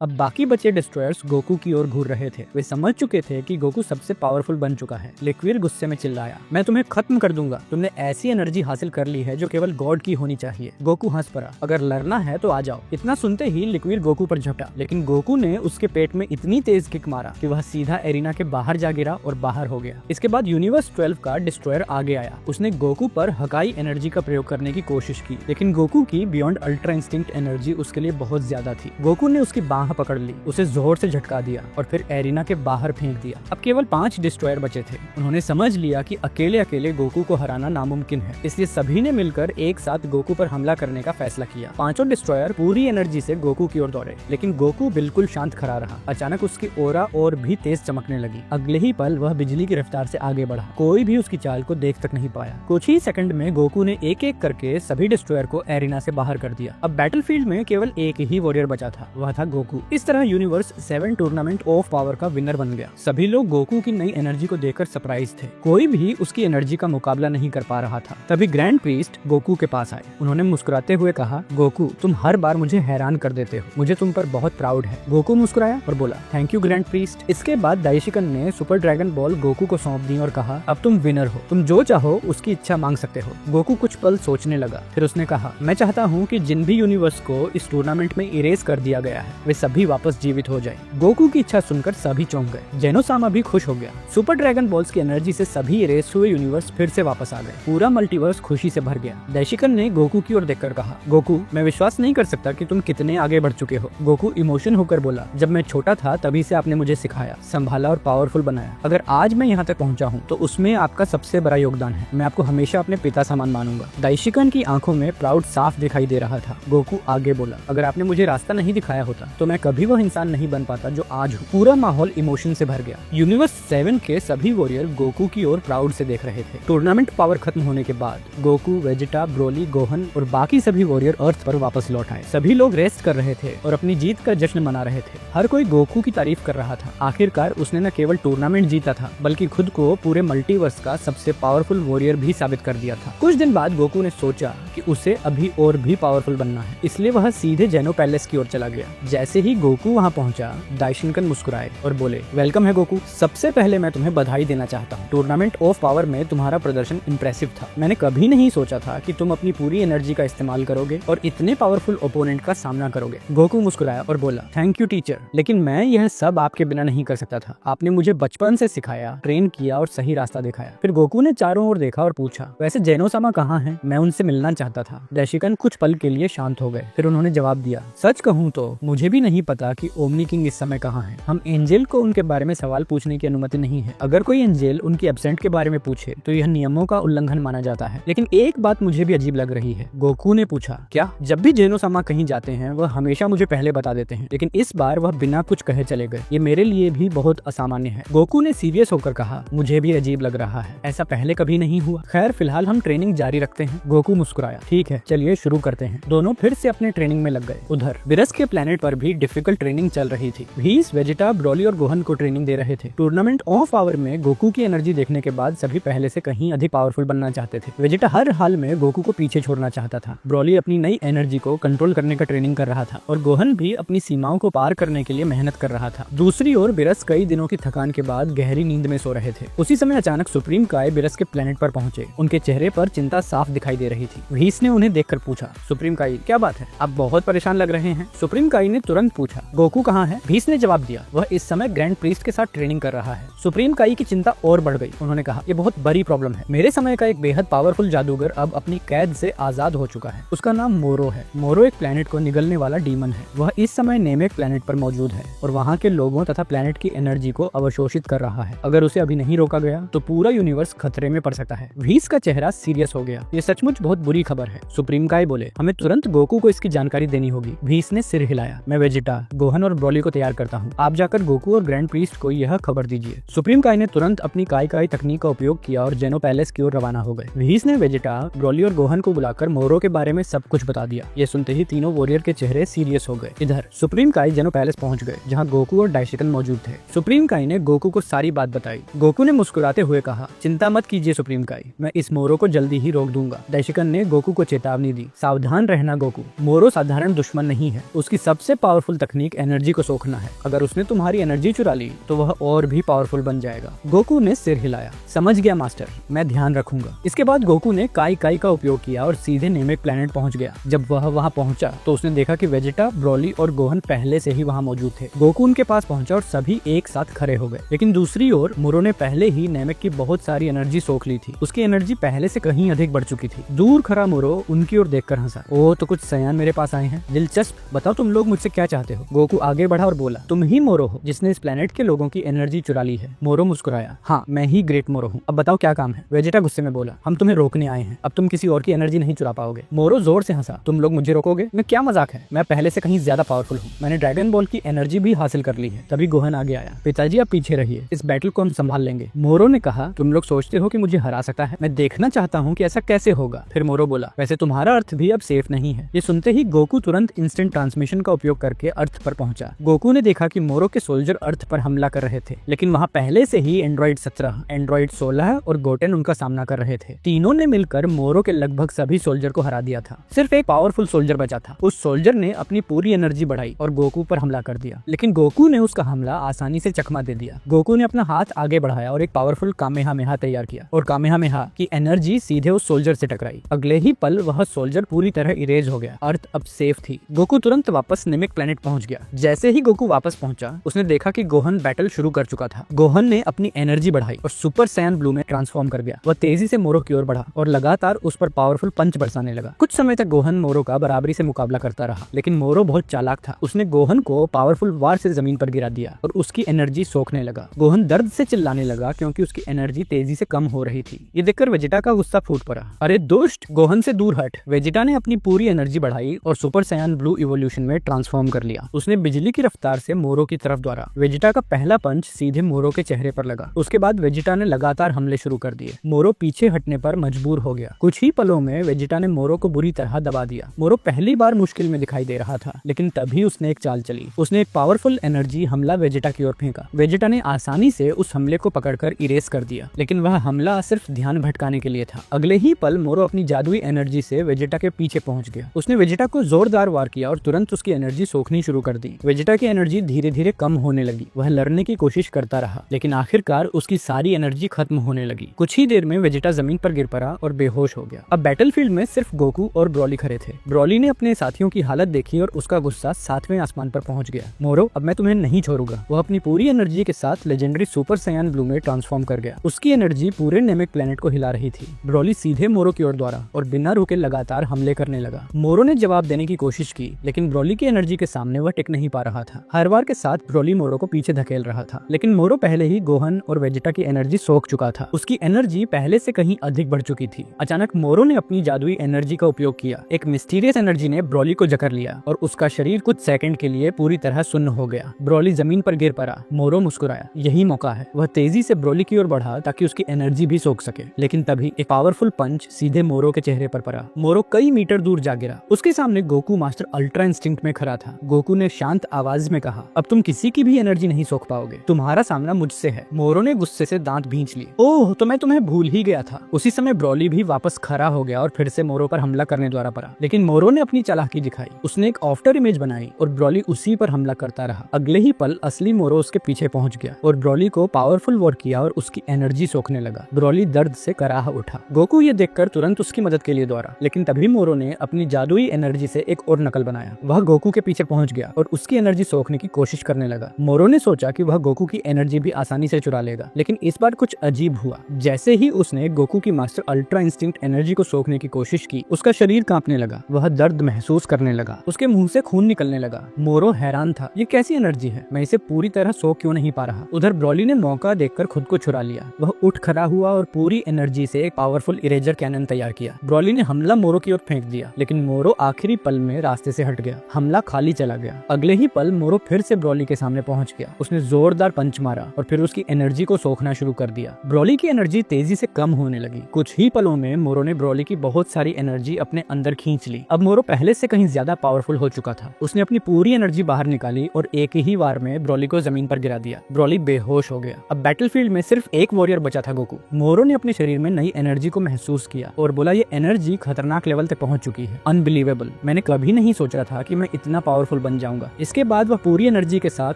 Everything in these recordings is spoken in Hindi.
अब बाकी बचे डिस्ट्रॉयर्स गोकू की ओर घूर रहे थे। वे समझ चुके थे कि गोकू सबसे पावरफुल बन चुका है। लिक्विड गुस्से में चिल्लाया, मैं तुम्हें खत्म कर दूंगा। तुमने ऐसी एनर्जी हासिल कर ली है जो केवल गॉड की होनी चाहिए। गोकू हंस पड़ा, अगर लड़ना है तो आ जाओ। इतना सुनते ही लिक्विड गोकू पर झपटा, लेकिन गोकू ने उसके पेट में इतनी तेज किक मारा कि वह सीधा एरिना के बाहर जा गिरा और बाहर हो गया। इसके बाद यूनिवर्स 12 का डिस्ट्रॉयर आगे आया। उसने गोकू पर हकाई एनर्जी का प्रयोग करने की कोशिश की, लेकिन गोकू की बियॉन्ड अल्ट्रा इंस्टिंक्ट एनर्जी उसके लिए बहुत ज्यादा थी। गोकू ने उसकी बाह पकड़ ली, उसे जोर से झटका दिया और फिर एरिना के बाहर फेंक दिया। अब केवल 5 डिस्ट्रॉयर बचे थे। उन्होंने समझ लिया कि अकेले अकेले गोकू को हराना नामुमकिन है, इसलिए सभी ने मिलकर एक साथ गोकू पर हमला करने का फैसला किया। 5 डिस्ट्रॉयर पूरी एनर्जी से गोकू की ओर दौड़े, लेकिन गोकू बिल्कुल शांत खड़ा रहा। अचानक उसकी ओरा और भी तेज चमकने लगी। अगले ही पल वह बिजली की रफ्तार से आगे बढ़ा। कोई भी उसकी चाल को देख तक नहीं पाया। कुछ ही सेकंड में गोकू ने एक एक करके सभी डिस्ट्रॉयर को एरिना से बाहर कर दिया। अब बैटलफील्ड में केवल एक ही वॉरियर बचा था, वह था गोकू। इस तरह यूनिवर्स 7 टूर्नामेंट ऑफ पावर का विनर बन गया। सभी लोग गोकू की नई एनर्जी को देखकर सरप्राइज थे। कोई भी उसकी एनर्जी का मुकाबला नहीं कर पा रहा था। तभी ग्रैंड प्रीस्ट गोकू के पास आए। उन्होंने मुस्कुराते हुए कहा, गोकू तुम हर बार मुझे हैरान कर देते हो, मुझे तुम पर बहुत प्राउड है। गोकू मुस्कुराया और बोला, थैंक यू ग्रैंड प्रीस्ट। इसके बाद दाइशिकन ने सुपर ड्रैगन बॉल गोकू को सौंप दी और कहा, अब तुम विनर हो, तुम जो चाहो उसकी इच्छा मांग सकते हो। गोकू कुछ पल सोचने लगा, फिर उसने कहा, मैं चाहता हूँ कि जिन भी यूनिवर्स को इस टूर्नामेंट में इरेज कर दिया गया है वे सभी वापस जीवित हो जाए। गोकू की इच्छा सुनकर सभी चौंक गए। जेनोसामा भी खुश हो गया। सुपर ड्रैगन बॉल्स की एनर्जी से सभी इरेज हुए यूनिवर्स फिर से वापस आ गए। पूरा मल्टीवर्स खुशी से भर गया। दाइशिकन ने गोकू की ओर देखकर कहा, गोकू मैं विश्वास नहीं कर सकता कि तुम कितने आगे बढ़ चुके हो। गोकू इमोशन होकर बोला, जब मैं छोटा था तभी से आपने मुझे सिखाया, संभाला और पावरफुल बनाया। अगर आज मैं यहाँ तक पहुँचा हूँ तो उसमें आपका सबसे बड़ा योगदान है। मैं आपको हमेशा अपने पिता समान मानूंगा। दाइशिकन की आंखों में प्राउड साफ दिखाई दे रहा था। गोकू आगे बोला, अगर आपने मुझे रास्ता नहीं दिखाया होता तो मैं कभी वह इंसान नहीं बन पाता जो आज हूँ। पूरा माहौल इमोशन से भर गया। यूनिवर्स 7 के सभी वॉरियर गोकू की ओर प्राउड से देख रहे थे। टूर्नामेंट पावर खत्म होने के बाद गोकू, वेजिटा, ब्रोली, गोहन और बाकी सभी वॉरियर अर्थ पर वापस लौट आए। सभी लोग रेस्ट कर रहे थे और अपनी जीत का जश्न मना रहे थे। हर कोई गोकू की तारीफ कर रहा था। आखिरकार उसने न केवल टूर्नामेंट जीता था बल्कि खुद को पूरे मल्टीवर्स का सबसे पावरफुल वॉरियर भी साबित कर दिया था। कुछ दिन बाद गोकू ने सोचा कि उसे अभी और भी पावरफुल बनना है, इसलिए वह सीधे जेनो पैलेस की ओर चला गया। जैसे ही गोकू वहाँ पहुंचा, दाइशिकन मुस्कुराए और बोले, वेलकम है गोकू। सबसे पहले मैं तुम्हें बधाई देना चाहता हूँ। टूर्नामेंट ऑफ पावर में तुम्हारा प्रदर्शन इंप्रेसिव था। मैंने कभी नहीं सोचा था कि तुम अपनी पूरी एनर्जी का इस्तेमाल करोगे और इतने पावरफुल ओपोनेंट का सामना करोगे। गोकू मुस्कुराया और बोला, थैंक यू टीचर, लेकिन मैं यह सब आपके बिना नहीं कर सकता था। आपने मुझे बचपन से सिखाया, ट्रेन किया और सही रास्ता दिखाया। फिर गोकू ने चारों ओर देखा और पूछा, वैसे जेनोसामा कहाँ है? मैं उनसे मिलना चाहता था। दाइशिकन कुछ पल के लिए शांत हो गए। फिर उन्होंने जवाब दिया, सच कहूँ तो मुझे भी नहीं पता कि ओमनी किंग इस समय कहाँ है। हम एंजेल को उनके बारे में सवाल पूछने की अनुमति नहीं है। अगर कोई एंजेल उनकी एब्सेंट के बारे में पूछे तो यह नियमों का उल्लंघन माना जाता है। लेकिन एक बात मुझे भी अजीब लग रही है। गोकू ने पूछा, क्या? जब भी जेनोसामा कहीं जाते हैं वह हमेशा मुझे पहले बता देते हैं, लेकिन इस बार वह बिना कुछ कहे चले गए। ये मेरे लिए भी बहुत असामान्य है। गोकू ने सीरियस होकर कहा, मुझे भी अजीब लग रहा है, ऐसा पहले कभी नहीं हुआ। खैर फिलहाल हम ट्रेनिंग जारी रखते हैं। गोकू मुस्कुराया, ठीक है चलिए शुरू करते हैं। दोनों फिर से अपने ट्रेनिंग में लग गए। उधर बिरस के प्लेनेट पर भी डिफिकल्ट ट्रेनिंग चल रही थी। भीस, वेजिटा, ब्रोली और गोहन को ट्रेनिंग दे रहे थे। टूर्नामेंट ऑफ पावर में गोकू की एनर्जी देखने के बाद सभी पहले से कहीं अधिक पावरफुल बनना चाहते थे। वेजिटा हर हाल में गोकू को पीछे छोड़ना चाहता था। ब्रोली अपनी नई एनर्जी को कंट्रोल करने का ट्रेनिंग कर रहा था और गोहन भी अपनी सीमाओं को पार करने के लिए मेहनत कर रहा था। दूसरी ओर बिरस कई दिनों की थकान के बाद गहरी नींद में सो रहे थे। उसी समय अचानक सुप्रीम काय बिरस के प्लेनेट पर पहुंचे। उनके चेहरे पर चिंता साफ दिखाई दे रही थी। भीस ने उन्हें देखकर पूछा, सुप्रीम काय क्या बात है? आप बहुत परेशान लग रहे हैं। सुप्रीम काय ने तुरंत पूछा, गोकू कहाँ है? भीस ने जवाब दिया, वह इस समय ग्रैंड प्रीस्ट के साथ ट्रेनिंग कर रहा है। सुप्रीम काई की चिंता और बढ़ गई। उन्होंने कहा, ये बहुत बड़ी प्रॉब्लम है। मेरे समय का एक बेहद पावरफुल जादूगर अब अपनी कैद से आजाद हो चुका है। उसका नाम मोरो है। मोरो एक प्लेनेट को निगलने वाला डीमन है। वह इस समय नेमेक प्लेनेट पर मौजूद है और वहाँ के लोगों तथा प्लेनेट की एनर्जी को अवशोषित कर रहा है। अगर उसे अभी नहीं रोका गया तो पूरा यूनिवर्स खतरे में पड़ सकता है। भीस का चेहरा सीरियस हो गया। ये सचमुच बहुत बुरी खबर है। सुप्रीम काय बोले, हमें तुरंत गोकू को इसकी जानकारी देनी होगी। भीस ने सिर हिलाया, मैं वेजिटा, गोहन और ब्रोली को तैयार करता हूँ। आप जाकर गोकू और ग्रैंड प्रीस्ट को यह खबर दीजिए। सुप्रीम काय ने तुरंत अपनी काय तकनीक का उपयोग किया और जेनो पैलेस की ओर रवाना हो गए। भीस ने वेजिटा, ब्रोली और गोहन को बुलाकर मोरो के बारे में सब कुछ बता दिया। ये सुनते ही तीनों वॉरियर के चेहरे सीरियस हो गए। इधर सुप्रीम काय जेनो पैलेस पहुंच गए जहां गोकू और दाइशिकन मौजूद थे। सुप्रीम काय ने गोकू को सारी बात बताई। गोकू ने मुस्कुराते हुए कहा, चिंता मत कीजिए सुप्रीम काय, मैं इस मोरो को जल्दी ही रोक दूंगा। दाइशिकन ने गोकू को चेतावनी दी, सावधान रहना गोकू, मोरो साधारण दुश्मन नहीं है। उसकी सबसे पावरफुल पावरफुल तकनीक एनर्जी को सोखना है। अगर उसने तुम्हारी एनर्जी चुरा ली तो वह और भी पावरफुल बन जाएगा। गोकू ने सिर हिलाया। समझ गया मास्टर, मैं ध्यान रखूंगा। इसके बाद गोकू ने काई काई का उपयोग किया और सीधे नेमेक प्लेनेट पहुंच गया। जब वह वहां पहुंचा तो उसने देखा कि वेजिटा, ब्रोली और गोहन पहले से ही वहां मौजूद थे। गोकू उनके पास पहुंचा और सभी एक साथ खड़े हो गए। लेकिन दूसरी ओर मोरो ने पहले ही नेमेक की बहुत सारी एनर्जी सोख ली थी। उसकी एनर्जी पहले से कहीं अधिक बढ़ चुकी थी। दूर खड़ा मोरो उनकी ओर देखकर हंसा। ओ, तो कुछ सयान मेरे पास आए हैं। दिलचस्प, बताओ तुम लोग मुझसे क्या चाहते हो? गोकू आगे बढ़ा और बोला, तुम ही मोरो हो जिसने इस प्लेनेट के लोगों की एनर्जी चुरा ली है। मोरो मुस्कुराया। हाँ, मैं ही ग्रेट मोरो हूँ। अब बताओ क्या काम है? वेजिटा गुस्से में बोला, हम तुम्हें रोकने आए हैं। अब तुम किसी और की एनर्जी नहीं चुरा पाओगे। मोरो जोर से हंसा। तुम लोग मुझे रोकोगे? मैं क्या मजाक है, मैं पहले से कहीं ज्यादा पावरफुल हूँ। मैंने ड्रैगन बॉल की एनर्जी भी हासिल कर ली है। तभी गोहन आगे आया। पिताजी आप पीछे रहिए, इस बैटल को हम संभाल लेंगे। मोरो ने कहा, तुम लोग सोचते हो कि मुझे हरा सकता है? मैं देखना चाहता हूँ कि ऐसा कैसे होगा। फिर मोरो बोला, वैसे तुम्हारा अर्थ भी अब सेफ नहीं है। ये सुनते ही गोकू तुरंत इंस्टेंट ट्रांसमिशन का उपयोग करके अर्थ पर पहुंचा। गोकू ने देखा कि मोरो के सोल्जर अर्थ पर हमला कर रहे थे, लेकिन वहाँ पहले से ही एंड्रॉइड 17, एंड्रॉइड 16 और गोटेन उनका सामना कर रहे थे। तीनों ने मिलकर मोरो के लगभग सभी सोल्जर को हरा दिया था। सिर्फ एक पावरफुल सोल्जर बचा था। उस सोल्जर ने अपनी पूरी एनर्जी बढ़ाई और गोकू पर हमला कर दिया, लेकिन गोकू ने उसका हमला आसानी से चकमा दे दिया। गोकू ने अपना हाथ आगे बढ़ाया और एक पावरफुल कामेहामेहा तैयार किया और कामेहामेहा की एनर्जी सीधे उस सोल्जर से टकराई। अगले ही पल वह सोल्जर पूरी तरह इरेज हो गया। अर्थ अब सेफ थी। गोकू तुरंत वापस नेमिक प्लेनेट पहुंच गया। जैसे ही गोकू वापस पहुंचा, उसने देखा कि गोहन बैटल शुरू कर चुका था। गोहन ने अपनी एनर्जी बढ़ाई और सुपर सैयन ब्लू में ट्रांसफॉर्म कर गया। वह तेजी से मोरो की ओर बढ़ा और लगातार उस पर पावरफुल पंच बरसाने लगा। कुछ समय तक गोहन मोरो का बराबरी से मुकाबला करता रहा, लेकिन मोरो बहुत चालाक था। उसने गोहन को पावरफुल वार से जमीन पर गिरा दिया और उसकी एनर्जी सोखने लगा। गोहन दर्द से चिल्लाने लगा क्योंकि उसकी एनर्जी तेजी से कम हो रही थी। ये देखकर वेजिटा का गुस्सा फूट पड़ा। अरे दुष्ट, गोहन से दूर हट। वेजिटा ने अपनी पूरी एनर्जी बढ़ाई और सुपर सैयन ब्लू इवोल्यूशन में ट्रांसफॉर्म कर लिया। उसने बिजली की रफ्तार से मोरो की तरफ दौड़ा। वेजिटा का पहला पंच सीधे मोरो के चेहरे पर लगा। उसके बाद वेजिटा ने लगातार हमले शुरू कर दिए। मोरो पीछे हटने पर मजबूर हो गया। कुछ ही पलों में वेजिटा ने मोरो को बुरी तरह दबा दिया। मोरो पहली बार मुश्किल में दिखाई दे रहा था, लेकिन तभी उसने एक चाल चली। उसने एक पावरफुल एनर्जी हमला वेजिटा की ओर फेंका। वेजिटा ने आसानी से उस हमले को पकड़कर इरेज कर दिया, लेकिन वह हमला सिर्फ ध्यान भटकाने के लिए था। अगले ही पल मोरो अपनी जादुई एनर्जी से वेजिटा के पीछे पहुंच गया। उसने वेजिटा को जोरदार वार किया और तुरंत उसकी एनर्जी सोखनी शुरू कर दी। वेजिटा की एनर्जी धीरे धीरे कम होने लगी। वह लड़ने की कोशिश करता रहा, लेकिन आखिरकार उसकी सारी एनर्जी खत्म होने लगी। कुछ ही देर में वेजिटा जमीन पर गिर पड़ा और बेहोश हो गया। अब बैटलफील्ड में सिर्फ गोकू और ब्रोली खड़े थे। ब्रोली ने अपने साथियों की हालत देखी और उसका गुस्सा 7वें आसमान पर पहुंच गया। मोरो, अब मैं तुम्हें नहीं छोड़ूंगा। वह अपनी पूरी एनर्जी के साथ लेजेंडरी सुपर सैयन ब्लू में ट्रांसफॉर्म कर गया। उसकी एनर्जी पूरे नेमिक प्लेनेट को हिला रही थी। ब्रोली सीधे मोरो की ओर दौड़ा और बिना रुके लगातार हमले करने लगा। मोरो ने जवाब देने की कोशिश की, लेकिन ब्रोली की एनर्जी के सामने वह टिक नहीं पा रहा था। हर बार के साथ ब्रोली मोरो को पीछे धकेल रहा था, लेकिन मोरो पहले ही गोहन और वेजिटा की एनर्जी सोख चुका था। उसकी एनर्जी पहले से कहीं अधिक बढ़ चुकी थी। अचानक मोरो ने अपनी जादुई एनर्जी का उपयोग किया। एक मिस्टीरियस एनर्जी ने ब्रोली को जकड़ लिया और उसका शरीर कुछ सेकंड के लिए पूरी तरह सुन्न हो गया। ब्रोली जमीन पर गिर पड़ा। मोरो मुस्कुराया। यही मौका है। वह तेजी से ब्रोली की ओर बढ़ा ताकि उसकी एनर्जी भी सोख सके, लेकिन तभी एक पावरफुल पंच सीधे मोरो के चेहरे पर पड़ा। मोरो कई मीटर दूर जा गिरा। उसके सामने गोकू मास्टर अल्ट्रा इंस्टिंक्ट में खड़ा था। गोकू ने शांत आवाज में कहा, अब तुम किसी की भी एनर्जी नहीं सोख पाओगे। तुम्हारा सामना मुझसे है। मोरो ने गुस्से से दांत भींच लिए। ओह, तो मैं तुम्हें भूल ही गया था। उसी समय ब्रोली भी वापस खड़ा हो गया और फिर से मोरो पर हमला करने द्वारा पड़ा, लेकिन मोरो ने अपनी चालाकी दिखाई। उसने एक आफ्टर इमेज बनाई और ब्रोली उसी पर हमला करता रहा। अगले ही पल असली मोरो उसके पीछे पहुंच गया और ब्रोली को पावरफुल वॉर किया और उसकी एनर्जी सोखने लगा। ब्रोली दर्द से कराह उठा। गोकू ये देखकर तुरंत उसकी मदद के लिए दौड़ा, लेकिन तभी मोरो ने अपनी जादुई एनर्जी से एक और नकल बनाया। वह गोकू के पीछे पहुंच गया और उसकी एनर्जी सोखने की कोशिश करने लगा। मोरो ने सोचा कि वह गोकू की एनर्जी भी आसानी से चुरा लेगा, लेकिन इस बार कुछ अजीब हुआ। जैसे ही उसने गोकू की मास्टर अल्ट्रा इंस्टिंक्ट एनर्जी को सोखने की कोशिश की, उसका शरीर कांपने लगा। वह दर्द महसूस करने लगा। उसके मुंह से खून निकलने लगा। मोरो हैरान था, ये कैसी एनर्जी है? मैं इसे पूरी तरह सोख क्यों नहीं पा रहा? उधर ब्रोली ने मौका देखकर खुद को छुड़ा लिया। वह उठ खड़ा हुआ और पूरी एनर्जी से एक पावरफुल इरेजर कैनन तैयार किया। ब्रोली ने हमला मोरो की ओर फेंक दिया, लेकिन मोरो आखिरी पल में रास्ते से हट गया। हमला खाली चला गया। अगले ही पल मोरो फिर से ब्रोली के सामने पहुंच गया। उसने जोरदार पंच मारा और फिर उसकी एनर्जी को सोखना शुरू कर दिया। ब्रोली की एनर्जी तेजी से कम होने लगी। कुछ ही पलों में मोरो ने ब्रोली की बहुत सारी एनर्जी अपने अंदर खींच ली। अब मोरो पहले से कहीं ज्यादा पावरफुल हो चुका था। उसने अपनी पूरी एनर्जी बाहर निकाली और एक ही वार में ब्रोली को जमीन पर गिरा दिया। ब्रोली बेहोश हो गया। अब बैटलफील्ड में सिर्फ एक वॉरियर बचा था, गोकू। मोरो ने अपने शरीर में नई एनर्जी को महसूस किया और बोला, ये एनर्जी खतरनाक लेवल तक पहुंच चुकी है। अनबिलीवेबल। मैंने कभी नहीं सोचा था कि मैं इतना पावरफुल पावरफुल बन जाऊंगा। इसके बाद वह पूरी एनर्जी के साथ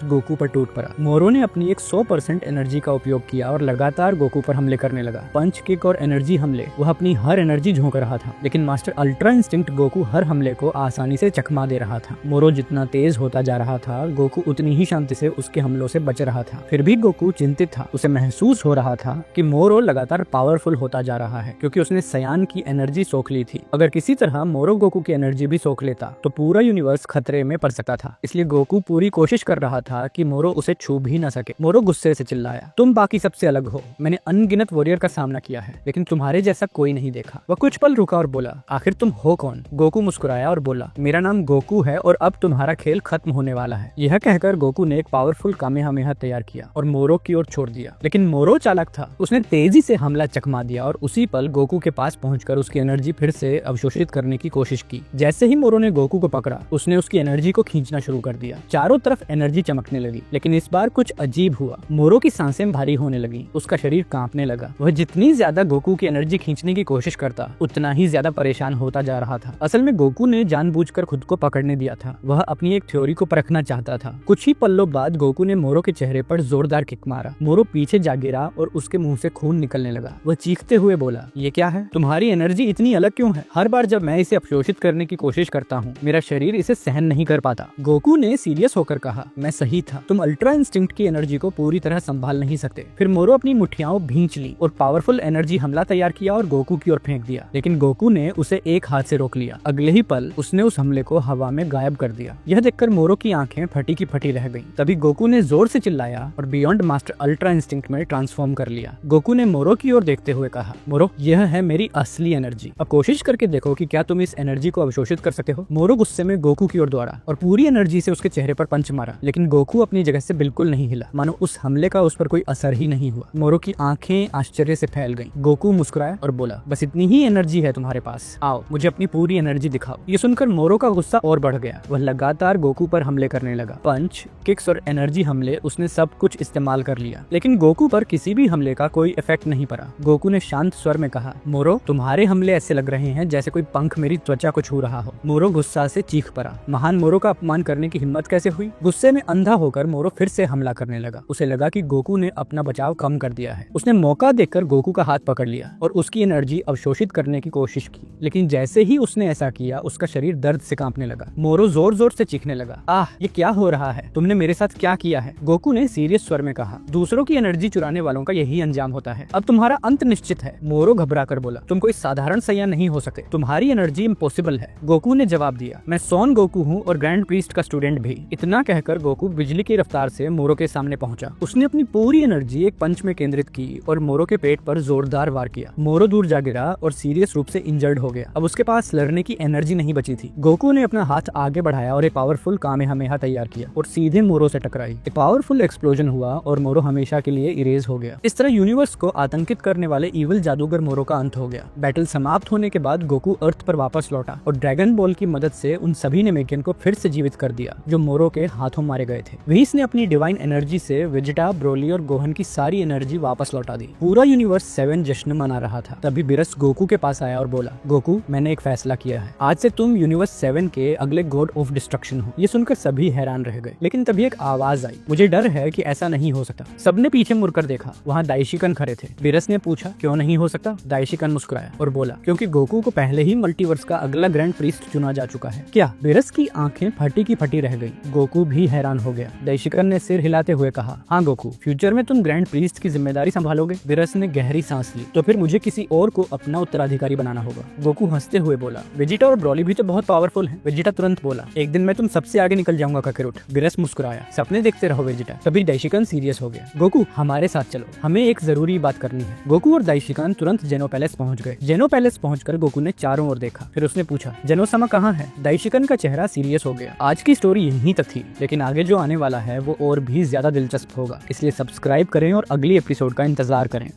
गोकू पर टूट पड़ा। मोरो ने अपनी एक 100% एनर्जी का उपयोग किया और लगातार गोकू पर हमले करने लगा। पंच, किक और एनर्जी हमले, वह अपनी हर एनर्जी झोंक रहा था, लेकिन मास्टर अल्ट्रा इंस्टिंक्ट गोकू हर हमले को आसानी से चकमा दे रहा था। मोरो जितना तेज होता जा रहा था, गोकू उतनी ही शांति से उसके हमलों से बच रहा था। फिर भी गोकू चिंतित था। उसे महसूस हो रहा था कि मोरो लगातार पावरफुल होता जा रहा है, क्योंकि उसने सयान की एनर्जी सोख ली थी। अगर किसी तरह मोरो गोकू की एनर्जी भी सोख लेता तो पूरा यूनिवर्स खतरे में पड़ सकता था। इसलिए गोकू पूरी कोशिश कर रहा था कि मोरो उसे छू भी न सके। मोरो गुस्से से चिल्लाया, तुम बाकी सबसे अलग हो। मैंने अनगिनत वॉरियर का सामना किया है, लेकिन तुम्हारे जैसा कोई नहीं देखा। वह कुछ पल रुका और बोला, आखिर तुम हो कौन? गोकू मुस्कुराया और बोला, मेरा नाम गोकू है और अब तुम्हारा खेल खत्म होने वाला है। यह कहकर गोकू ने एक पावरफुल कामेहामेहा तैयार किया और मोरो की ओर छोड़ दिया। लेकिन मोरो चालाक था, उसने तेजी से हमला चकमा दिया और उसी पल गोकू के पास पहुंचकर उसकी एनर्जी फिर से अवशोषित करने की कोशिश की। जैसे ही मोरो ने गोकू को पकड़ा, उसने उसकी एनर्जी को खींचना शुरू कर दिया। चारों तरफ एनर्जी चमकने लगी, लेकिन इस बार कुछ अजीब हुआ। मोरो की सांसें भारी होने लगी, उसका शरीर कांपने लगा। वह जितनी ज्यादा गोकू की एनर्जी खींचने की कोशिश करता, उतना ही ज्यादा परेशान होता जा रहा था। असल में गोकू ने जानबूझकर खुद को पकड़ने दिया था। वह अपनी एक थ्योरी को परखना चाहता था। कुछ ही पलों बाद गोकू ने मोरो के चेहरे पर जोरदार किक मारा। मोरो पीछे जा गिरा और उसके मुंह से खून निकलने लगा। वह चीखते हुए बोला, ये क्या है? तुम्हारी एनर्जी इतनी अलग क्यों है? हर बार जब मैं इसे अवशोषित करने की कोशिश करता हूँ, मेरा शरीर इसे सहन नहीं कर पाता। गोकू ने सीरियस होकर कहा, मैं सही था। तुम अल्ट्रा इंस्टिंक्ट की एनर्जी को पूरी तरह संभाल नहीं सकते। फिर मोरो अपनी मुठ्ठियां भींच ली और पावरफुल एनर्जी हमला तैयार किया और गोकू की ओर फेंक दिया। लेकिन गोकू ने उसे एक हाथ से रोक लिया। अगले ही पल उसने उस हमले को हवा में गायब कर दिया। यह देखकर मोरो की आंखें फटी की फटी रह गईं। तभी गोकू ने जोर से चिल्लाया और बियॉन्ड मास्टर अल्ट्रा इंस्टिंक्ट में ट्रांसफॉर्म कर लिया। गोकू ने मोरो की ओर देखते हुए कहा, मोरो, यह है मेरी असली एनर्जी। अब कोशिश करके देखो कि क्या तुम इस एनर्जी को अवशोषित कर सकते हो। मोरो गुस्से में गोकू की ओर दौड़ा और पूरी एनर्जी से उसके चेहरे पर पंच मारा, लेकिन गोकू अपनी जगह से बिल्कुल नहीं हिला, मानो उस हमले का उस पर कोई असर ही नहीं हुआ। मोरो की आंखें आश्चर्य से फैल गईं। गोकू मुस्कुराया और बोला, बस इतनी ही एनर्जी है तुम्हारे पास, आओ मुझे अपनी पूरी एनर्जी दिखाओ। ये सुनकर मोरो का गुस्सा और बढ़ गया। वह लगातार गोकू पर हमले करने लगा। पंच, किक्स और एनर्जी हमले, उसने सब कुछ इस्तेमाल कर लिया, लेकिन गोकू पर किसी भी हमले का कोई इफेक्ट नहीं पड़ा। गोकू ने शांत स्वर में कहा, मोरो, तुम्हारे हमले ऐसे लग रहे हैं जैसे कोई पंख मेरी त्वचा को छू रहा हो। मोरो गुस्सा से चीख पड़ा। महान मोरो का अपमान करने की हिम्मत कैसे हुई? गुस्से में अंधा होकर मोरो फिर से हमला करने लगा। उसे लगा कि गोकू ने अपना बचाव कम कर दिया है। उसने मौका देखकर गोकू का हाथ पकड़ लिया और उसकी एनर्जी अवशोषित करने की कोशिश की, लेकिन जैसे ही उसने ऐसा किया, उसका शरीर दर्द से कांपने लगा। मोरो जोर जोर से चीखने लगा, आह, ये क्या हो रहा है? तुमने मेरे साथ क्या किया है? गोकू ने सीरियस स्वर में कहा, दूसरों की एनर्जी चुराने वालों का यही अंजाम होता है। अब तुम्हारा अंत निश्चित है। मोरो घबरा कर बोला, तुम कोई साधारण सैया नहीं हो सकते, तुम्हारी एनर्जी इम्पॉसिबल है। गोकू ने जवाब दिया, मैं सोन गोकू हूँ और ग्रैंड प्रीस्ट का स्टूडेंट भी। इतना कहकर गोकू बिजली की रफ्तार से मोरो के सामने पहुंचा। उसने अपनी पूरी एनर्जी एक पंच में केंद्रित की और मोरो के पेट पर जोरदार वार किया। मोरो दूर जा गिरा और सीरियस रूप से इंजर्ड हो गया। अब उसके पास लड़ने की एनर्जी नहीं बची थी। गोकू ने अपना हाथ आगे बढ़ाया और एक पावरफुल कामेहामेहा तैयार किया और सीधे मोरो से टकराई। एक पावरफुल एक्सप्लोजन हुआ और मोरो हमेशा के लिए इरेज हो गया। इस तरह यूनिवर्स को आतंकित करने वाले इविल जादूगर मोरो का अंत हो गया। बैटल समाप्त होने के बाद गोकू अर्थ पर वापस लौटा और ड्रैगन बॉल की मदद से उन सभी नेमेकियन को फिर से जीवित कर दिया जो मोरो के हाथों मारे गए थे। व्हीस ने अपनी डिवाइन एनर्जी से वेजिटा, ब्रोली और गोहन की सारी एनर्जी वापस लौटा दी। पूरा यूनिवर्स 7 जश्न मना रहा था। तभी बिरस गोकू के पास आया और बोला, गोकू, मैंने एक फैसला किया है। आज से तुम यूनिवर्स 7 के अगले गॉड ऑफ डिस्ट्रक्शन हो। ये सुनकर सभी हैरान रह गए, लेकिन तभी एक आवाज आई, मुझे डर है कि ऐसा नहीं हो सकता। सबने पीछे मुड़कर देखा। वहाँ दाइशिकन खड़े थे। बिरस ने पूछा, क्यों नहीं हो सकता? दाइशिकन मुस्कुराया और बोला, क्योंकि गोकू को पहले ही मल्टीवर्स का अगला ग्रैंड प्रीस्ट चुना जा चुका है। क्या? बिरस की आंखें फटी की फटी रह गई। गोकू भी हैरान हो गया। दाइशिकन ने सिर हिलाते हुए कहा, हाँ गोकू, फ्यूचर में तुम ग्रैंड प्रीस्ट की जिम्मेदारी संभालोगे। बिरस ने गहरी सांस ली। तो फिर मुझे किसी और को अपना उत्तराधिकारी बनाना होगा। गोकू हंसते हुए बोला, वेजिटा और ब्रोली भी तो बहुत पावरफुल हैं। वेजिटा तुरंत बोला, एक दिन मैं तुम सबसे आगे निकल जाऊंगा काकरोट। बिरस मुस्कुराया, सपने देखते रहो वेजिटा। तभी दाइशिकन सीरियस हो गया। गोकू, हमारे साथ चलो, हमें एक जरूरी बात करनी है। गोकू और दाइशिकन तुरंत जेनो पैलेस पहुंच गए। जेनो पैलेस पहुंचकर गोकू ने चारों ओर देखा। फिर उसने पूछा, जेनो-sama कहाँ है? दाइशिकन का चेहरा सीरियस हो गया। आज की स्टोरी यहीं तक थी, लेकिन आगे जो आने वाला है वो और भी ज्यादा दिलचस्प होगा, इसलिए सब्सक्राइब करें और अगली एपिसोड का इंतजार करें।